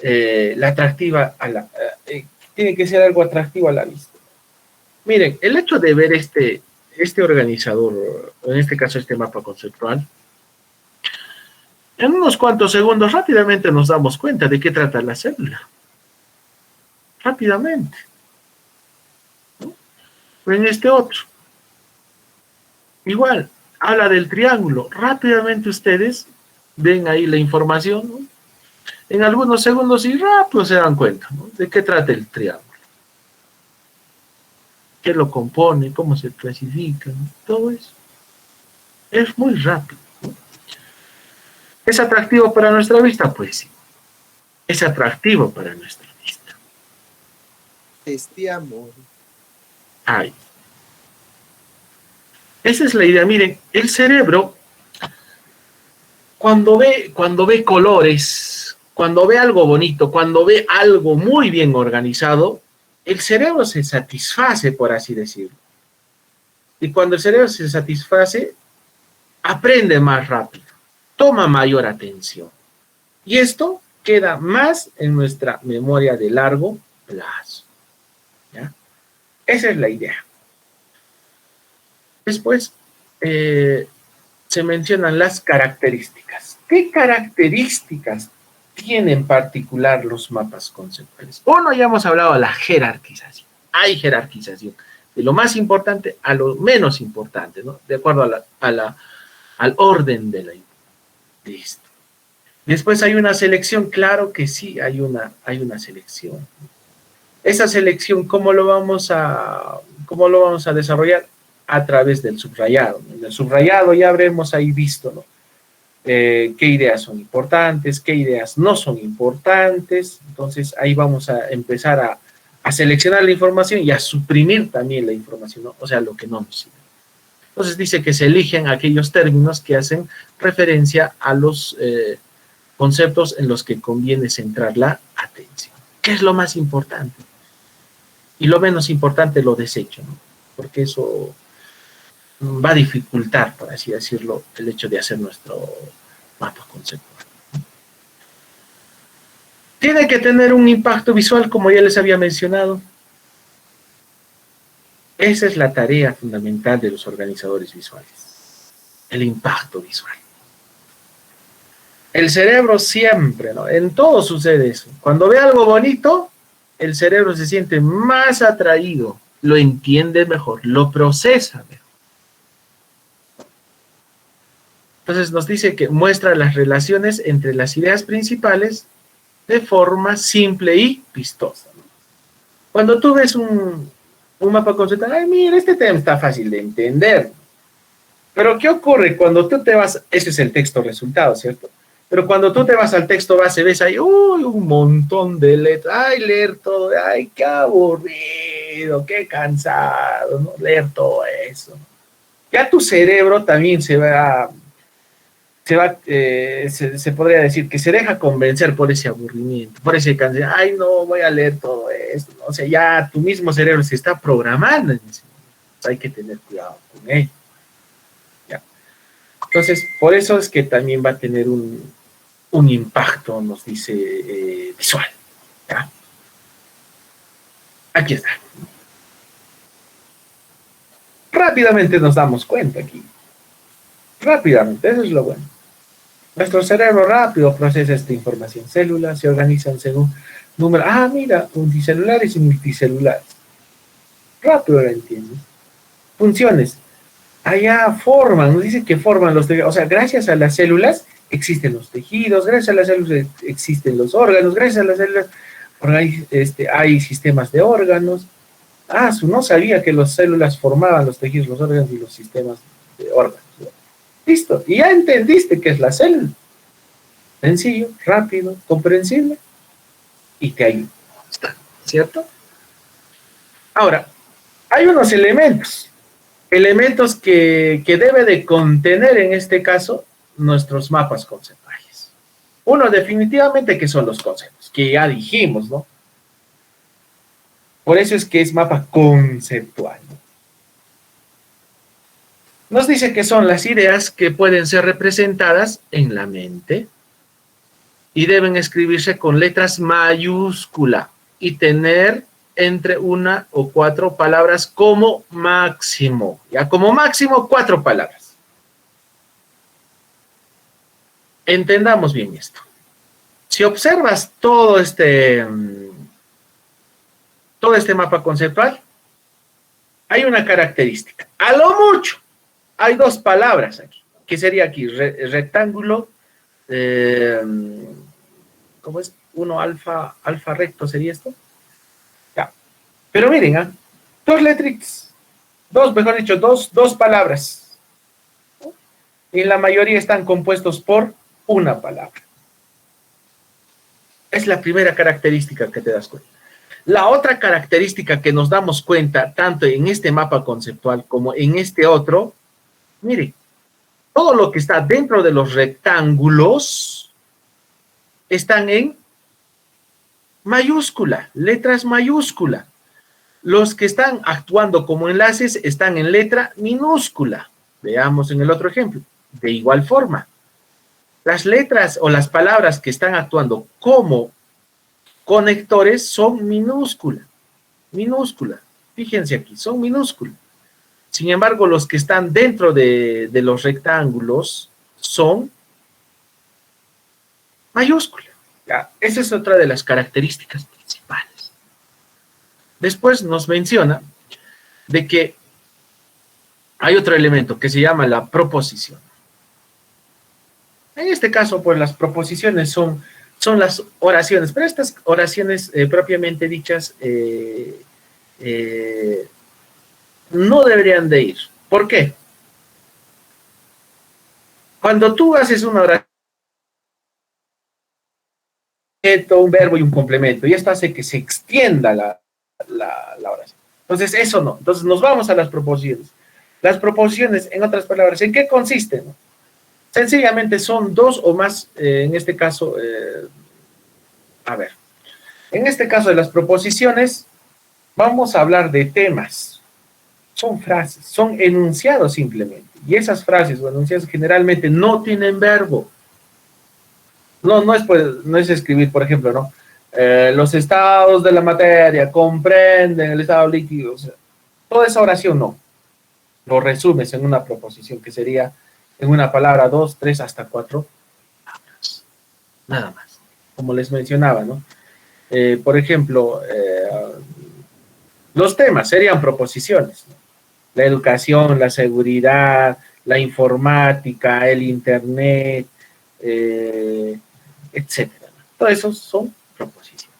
La atractiva tiene que ser algo atractivo a la vista. Miren, el hecho de ver este organizador, en este caso este mapa conceptual, en unos cuantos segundos rápidamente nos damos cuenta de qué trata la célula. Rápidamente. ¿No? Pero en este otro, igual, habla del triángulo. Rápidamente ustedes ven ahí la información, ¿no? En algunos segundos y rápido se dan cuenta, ¿no? De qué trata el triángulo. Qué lo compone, cómo se clasifica, ¿no? Todo eso. Es muy rápido, ¿no? ¿Es atractivo para nuestra vista? Pues sí. Es atractivo para nuestra vista. Este amor. Ay. Esa es la idea. Miren, el cerebro, cuando ve colores, cuando ve algo bonito, cuando ve algo muy bien organizado, el cerebro se satisface, por así decirlo. Y cuando el cerebro se satisface, aprende más rápido, toma mayor atención. Y esto queda más en nuestra memoria de largo plazo. ¿Ya? Esa es la idea. Después se mencionan las características. ¿Qué características tienen en particular los mapas conceptuales? Uno, ya hemos hablado de la jerarquización. Hay jerarquización. De lo más importante a lo menos importante, ¿no? De acuerdo al orden de la... Listo. Después hay una selección, claro que sí, hay una selección. Esa selección, ¿cómo lo vamos a desarrollar? A través del subrayado. En el subrayado ya habremos ahí visto, ¿no? Qué ideas son importantes, qué ideas no son importantes. Entonces ahí vamos a empezar a seleccionar la información y a suprimir también la información, ¿no? O sea, lo que no nos sirve. Entonces dice que se eligen aquellos términos que hacen referencia a los conceptos en los que conviene centrar la atención. ¿Qué es lo más importante? Y lo menos importante lo desecho, ¿no? Porque eso va a dificultar, por así decirlo, el hecho de hacer nuestro mapa conceptual. Tiene que tener un impacto visual, como ya les había mencionado. Esa es la tarea fundamental de los organizadores visuales, el impacto visual. El cerebro siempre, ¿no? En todo sucede eso. Cuando ve algo bonito, el cerebro se siente más atraído, lo entiende mejor, lo procesa mejor. Entonces nos dice que muestra las relaciones entre las ideas principales de forma simple y vistosa, ¿no? Cuando tú ves un mapa conceptual, ay, mira, este tema está fácil de entender. Pero ¿qué ocurre cuando tú te vas? Ese es el texto resultado, ¿cierto? Pero cuando tú te vas al texto base, ves ahí, uy, un montón de letras, ay, leer todo, ay, qué aburrido, qué cansado, ¿no? Leer todo eso. Ya tu cerebro también se podría decir que se deja convencer por ese aburrimiento, por ese cansancio. Ay, no, voy a leer todo esto, ¿no? O sea, ya tu mismo cerebro se está programando en ese momento. Hay que tener cuidado con ello. ¿Ya? Entonces, por eso es que también va a tener un impacto, nos dice, visual. ¿Ya? Aquí está. Rápidamente nos damos cuenta aquí. Rápidamente, eso es lo bueno. Nuestro cerebro rápido procesa esta información. Células se organizan según número. Ah, mira, unicelulares y multicelulares. Rápido lo entiendes. Funciones. Allá forman, nos dice que forman los tejidos. O sea, gracias a las células existen los tejidos, gracias a las células existen los órganos, gracias a las células hay sistemas de órganos. Ah, no sabía que las células formaban los tejidos, los órganos y los sistemas de órganos. Listo, y ya entendiste qué es la célula. Sencillo, rápido, comprensible, y te ayuda, ¿cierto? Ahora, hay unos elementos que debe de contener en este caso nuestros mapas conceptuales. Uno, definitivamente, que son los conceptos, que ya dijimos, ¿no? Por eso es que es mapa conceptual, ¿no? Nos dice que son las ideas que pueden ser representadas en la mente y deben escribirse con letras mayúscula y tener entre 1 o 4 palabras como máximo. Ya, como máximo 4 palabras. Entendamos bien esto. Si observas todo este mapa conceptual, hay una característica. A lo mucho, hay 2 palabras aquí. ¿Qué sería aquí? Rectángulo, ¿cómo es? 1 alfa recto, ¿sería esto? Ya. Pero miren, 2 letritas, mejor dicho, dos palabras. Y la mayoría están compuestos por una palabra. Es la primera característica que te das cuenta. La otra característica que nos damos cuenta, tanto en este mapa conceptual como en este otro, mire, todo lo que está dentro de los rectángulos están en mayúscula, letras mayúscula. Los que están actuando como enlaces están en letra minúscula. Veamos en el otro ejemplo. De igual forma, las letras o las palabras que están actuando como conectores son minúscula. Fíjense aquí, son minúsculos. Sin embargo, los que están dentro de los rectángulos son mayúsculas. Ya, esa es otra de las características principales. Después nos menciona de que hay otro elemento que se llama la proposición. En este caso, pues las proposiciones son las oraciones, pero estas oraciones propiamente dichas no deberían de ir. ¿Por qué? Cuando tú haces una oración, un verbo y un complemento, y esto hace que se extienda la oración. Entonces, eso no. Entonces, nos vamos a las proposiciones. Las proposiciones, en otras palabras, ¿en qué consisten? Sencillamente son dos o más, en este caso, en este caso de las proposiciones, vamos a hablar de temas. Son frases, son enunciados simplemente. Y esas frases o enunciados generalmente no tienen verbo. No es escribir, por ejemplo, ¿no? Los estados de la materia comprenden el estado líquido. O sea, toda esa oración no. Lo resumes en una proposición que sería en una palabra, 2, 3, hasta 4 palabras. Nada más. Como les mencionaba, ¿no? Por ejemplo, los temas serían proposiciones, ¿no? La educación, la seguridad, la informática, el internet, etcétera. Todo eso son proposiciones.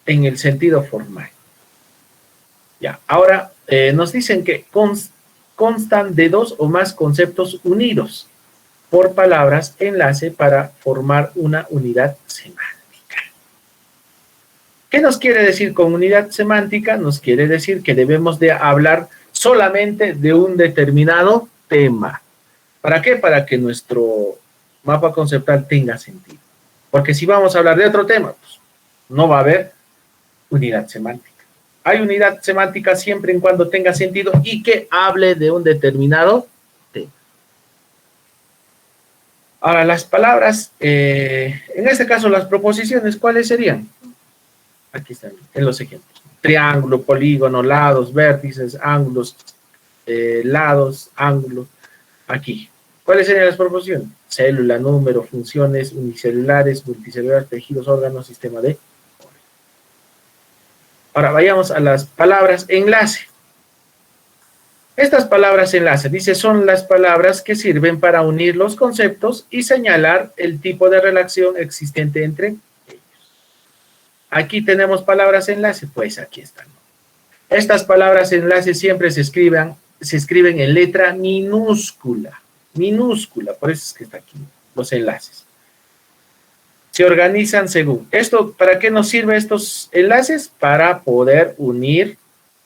En el sentido formal. Ya, ahora nos dicen que constan de dos o más conceptos unidos por palabras enlace para formar una unidad semántica. ¿Qué nos quiere decir con unidad semántica? Nos quiere decir que debemos de hablar solamente de un determinado tema. ¿Para qué? Para que nuestro mapa conceptual tenga sentido. Porque si vamos a hablar de otro tema, pues no va a haber unidad semántica. Hay unidad semántica siempre y cuando tenga sentido y que hable de un determinado tema. Ahora, las palabras, en este caso las proposiciones, ¿cuáles serían? Aquí están, en los ejemplos. Triángulo, polígono, lados, vértices, ángulos, lados, ángulos. Aquí. ¿Cuáles serían las proposiciones? Célula, número, funciones unicelulares, multicelulares, tejidos, órganos, sistema de... Ahora vayamos a las palabras enlace. Estas palabras enlace, dice, son las palabras que sirven para unir los conceptos y señalar el tipo de relación existente entre ellos. Aquí tenemos palabras enlace, pues aquí están. Estas palabras enlace siempre se escriben en letra minúscula. Minúscula, por eso es que está aquí, los enlaces. Se organizan según. ¿Esto para qué nos sirven estos enlaces? Para poder unir,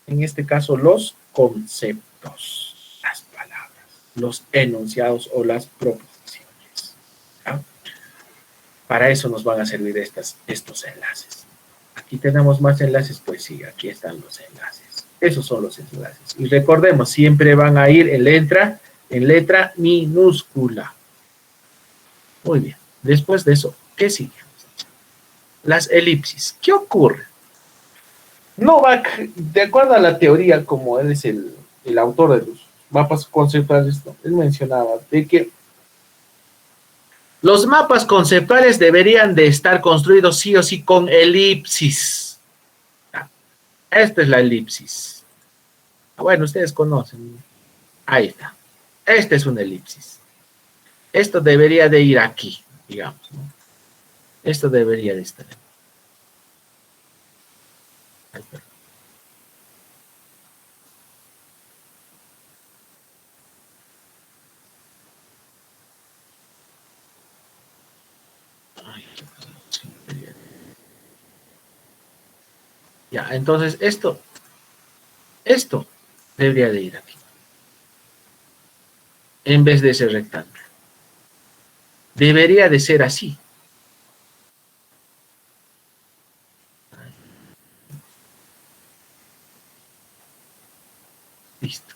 en este caso, los conceptos, las palabras, los enunciados o las proposiciones. ¿Ya? Para eso nos van a servir estos enlaces. Aquí tenemos más enlaces, pues sí, aquí están los enlaces. Esos son los enlaces. Y recordemos, siempre van a ir en letra minúscula. Muy bien. Después de eso, ¿qué sigue? Las elipsis. ¿Qué ocurre? Novak, de acuerdo a la teoría, como él es el autor de los mapas conceptuales, él mencionaba de que los mapas conceptuales deberían de estar construidos sí o sí con elipsis. Esta es la elipsis. Bueno, ustedes conocen. Ahí está. Esta es una elipsis. Esto debería de ir aquí, digamos, ¿no? Esto debería de estar. Ay, perdón. Ya, entonces esto debería de ir aquí. En vez de ese rectángulo. Debería de ser así. Listo.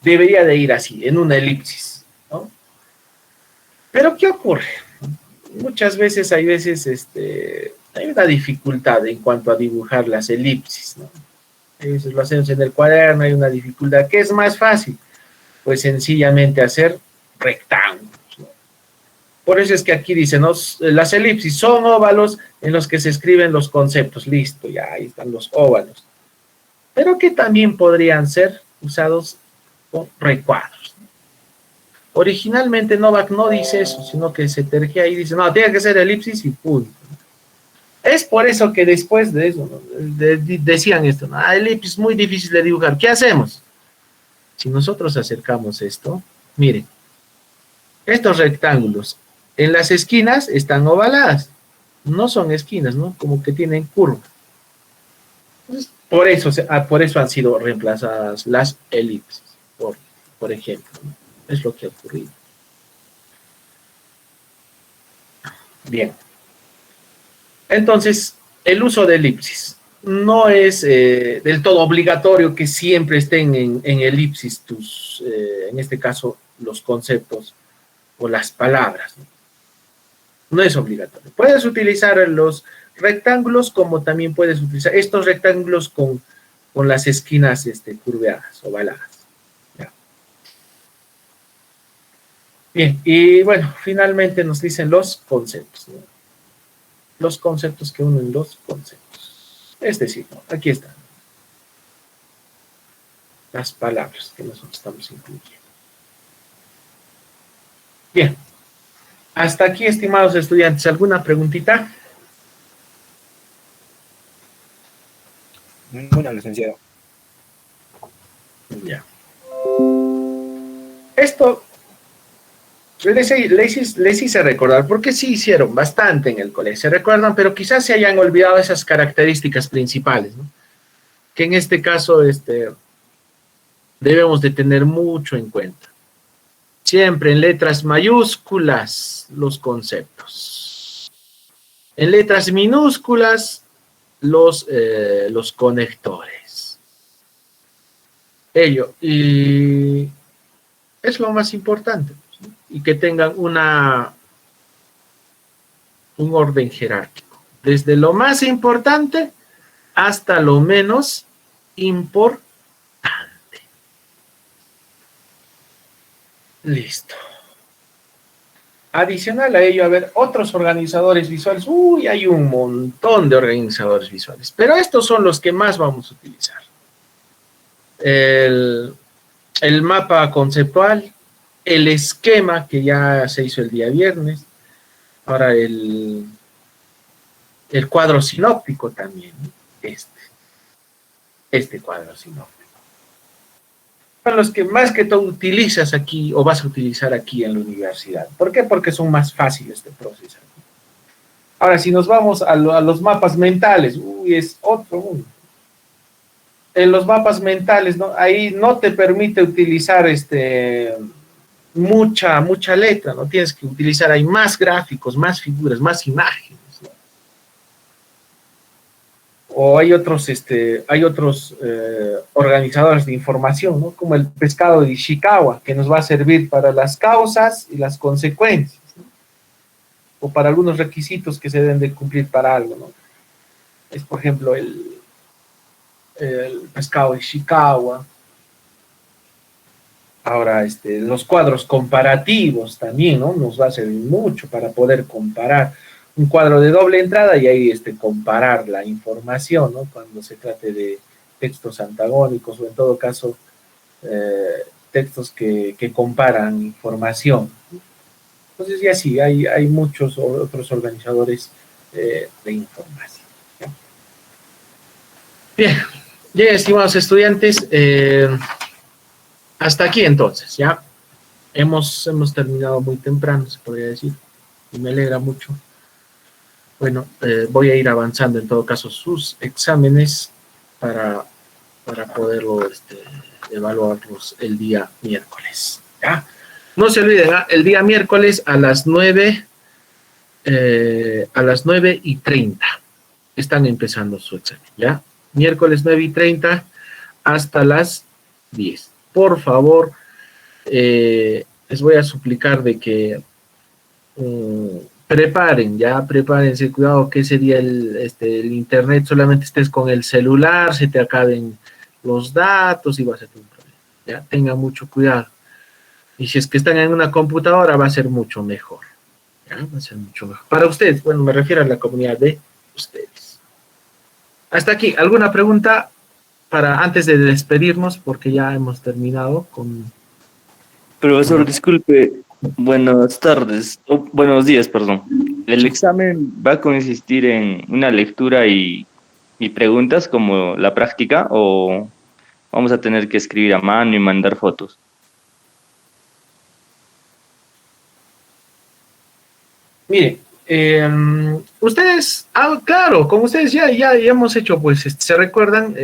Debería de ir así, en una elipsis, ¿no? Pero ¿qué ocurre? Muchas veces hay una dificultad en cuanto a dibujar las elipsis, ¿no? Eso lo hacemos en el cuaderno, hay una dificultad. ¿Qué es más fácil? Pues sencillamente hacer rectángulos, ¿no? Por eso es que aquí dicen, ¿no? Las elipsis son óvalos en los que se escriben los conceptos. Listo, ya ahí están los óvalos. Pero que también podrían ser usados con recuadros. Originalmente Novak no dice eso, sino que se tergia y dice, no, tiene que ser elipsis y punto. Es por eso que después de eso, ¿no? Decían esto, ¿no? Elipsis muy difícil de dibujar. ¿Qué hacemos? Si nosotros acercamos esto, miren, estos rectángulos en las esquinas están ovaladas, no son esquinas, ¿no? Como que tienen curva. Entonces, por eso han sido reemplazadas las elipsis, por ejemplo, ¿no? Es lo que ha ocurrido. Bien. Entonces, el uso de elipsis no es del todo obligatorio que siempre estén en elipsis en este caso, los conceptos o las palabras, ¿no? No es obligatorio. Puedes utilizar los rectángulos como también puedes utilizar estos rectángulos con las esquinas curveadas, ovaladas. ¿Ya? Bien, y bueno, finalmente nos dicen los conceptos, ¿no? Los conceptos que unen los conceptos. Es decir, ¿no? Aquí están las palabras que nosotros estamos incluyendo. Bien. Hasta aquí, estimados estudiantes, ¿alguna preguntita? Ninguna, licenciado. Ya. Esto les hice recordar, porque sí hicieron bastante en el colegio, se recuerdan, pero quizás se hayan olvidado esas características principales, ¿no? Que en este caso debemos de tener mucho en cuenta. Siempre en letras mayúsculas los conceptos. En letras minúsculas los conectores. Ello. Y es lo más importante. ¿Sí? Y que tengan un orden jerárquico. Desde lo más importante hasta lo menos importante. Listo. Adicional a ello, a ver, otros organizadores visuales. Uy, hay un montón de organizadores visuales, pero estos son los que más vamos a utilizar. El mapa conceptual, el esquema que ya se hizo el día viernes, ahora el cuadro sinóptico también, ¿no? Este cuadro sinóptico. Son los que más que todo utilizas aquí o vas a utilizar aquí en la universidad. ¿Por qué? Porque son más fáciles de procesar. Ahora, si nos vamos a los mapas mentales, uy, es otro mundo. En los mapas mentales, ¿no? Ahí no te permite utilizar mucha letra, ¿no? Tienes que utilizar ahí más gráficos, más figuras, más imágenes, ¿no? O hay otros organizadores de información, ¿no? Como el pescado de Ishikawa, que nos va a servir para las causas y las consecuencias, ¿no? O para algunos requisitos que se deben de cumplir para algo, ¿no? Es, por ejemplo, el pescado de Ishikawa. Ahora, los cuadros comparativos también, ¿no? Nos va a servir mucho para poder comparar un cuadro de doble entrada y ahí comparar la información, ¿no? Cuando se trate de textos antagónicos o en todo caso textos que comparan información. Entonces ya sí, hay muchos otros organizadores de información. ¿Ya? Bien, ya estimados estudiantes, hasta aquí entonces, ya hemos terminado muy temprano, se podría decir, y me alegra mucho. Bueno, voy a ir avanzando en todo caso sus exámenes para poderlo evaluarlos el día miércoles. ¿Ya? No se olviden, el día miércoles a las 9:30 están empezando su examen, ¿ya? Miércoles 9:30 hasta las 10. Por favor, les voy a suplicar de que prepárense, cuidado que ese día el internet solamente estés con el celular, se te acaben los datos y va a ser un problema, ya, tengan mucho cuidado. Y si es que están en una computadora va a ser mucho mejor, ya, va a ser mucho mejor. Para ustedes, bueno, me refiero a la comunidad de ustedes. Hasta aquí, ¿alguna pregunta para antes de despedirnos? Porque ya hemos terminado con... Profesor, disculpe. Buenas tardes, buenos días, perdón. ¿El examen va a consistir en una lectura y preguntas como la práctica o vamos a tener que escribir a mano y mandar fotos? Mire, ustedes, claro, como ustedes ya hemos hecho, pues, se recuerdan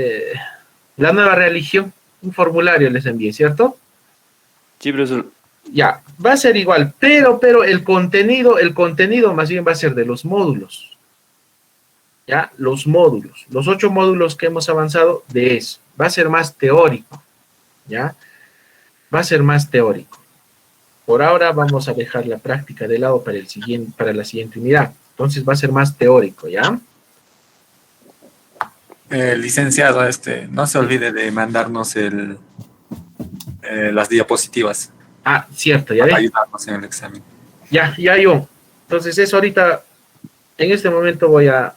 la nueva religión, un formulario les envié, ¿cierto? Sí, profesor. Ya, va a ser igual, pero el contenido más bien va a ser de los módulos. Ya, los módulos, los 8 módulos que hemos avanzado de eso. Va a ser más teórico, ya, va a ser más teórico. Por ahora vamos a dejar la práctica de lado para la siguiente unidad. Entonces va a ser más teórico, ¿ya? Licenciado, no se olvide de mandarnos las diapositivas. Ah, cierto, ya para ve. ayudarnos en el examen. Ya yo. Entonces eso ahorita, en este momento voy a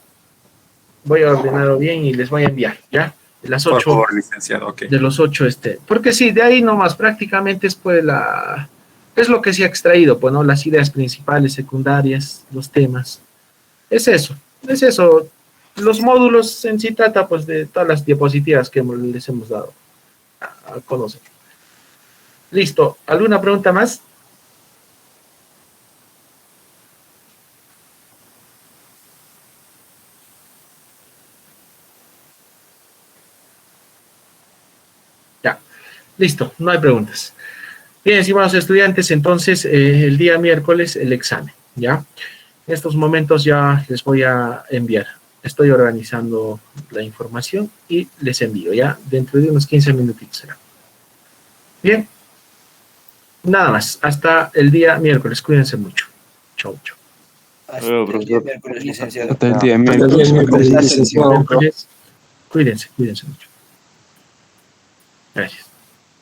ordenarlo bien y les voy a enviar, ¿ya? De las 8. Por favor, licenciado, ok. De los 8, porque sí, de ahí nomás prácticamente es pues es lo que se ha extraído, pues, ¿no? Las ideas principales, secundarias, los temas. Es eso. Los módulos en sí trata, pues, de todas las diapositivas que les hemos dado a conocer. Listo. ¿Alguna pregunta más? Ya. Listo. No hay preguntas. Bien, estimados estudiantes, entonces el día miércoles el examen, ¿ya? En estos momentos ya les voy a enviar. Estoy organizando la información y les envío, ¿ya? Dentro de unos 15 minutitos será. Bien. Nada más. Hasta el día miércoles. Cuídense mucho. Chau. Hasta el día miércoles, licenciado. Hasta el día miércoles, licenciado. Cuídense mucho. Gracias.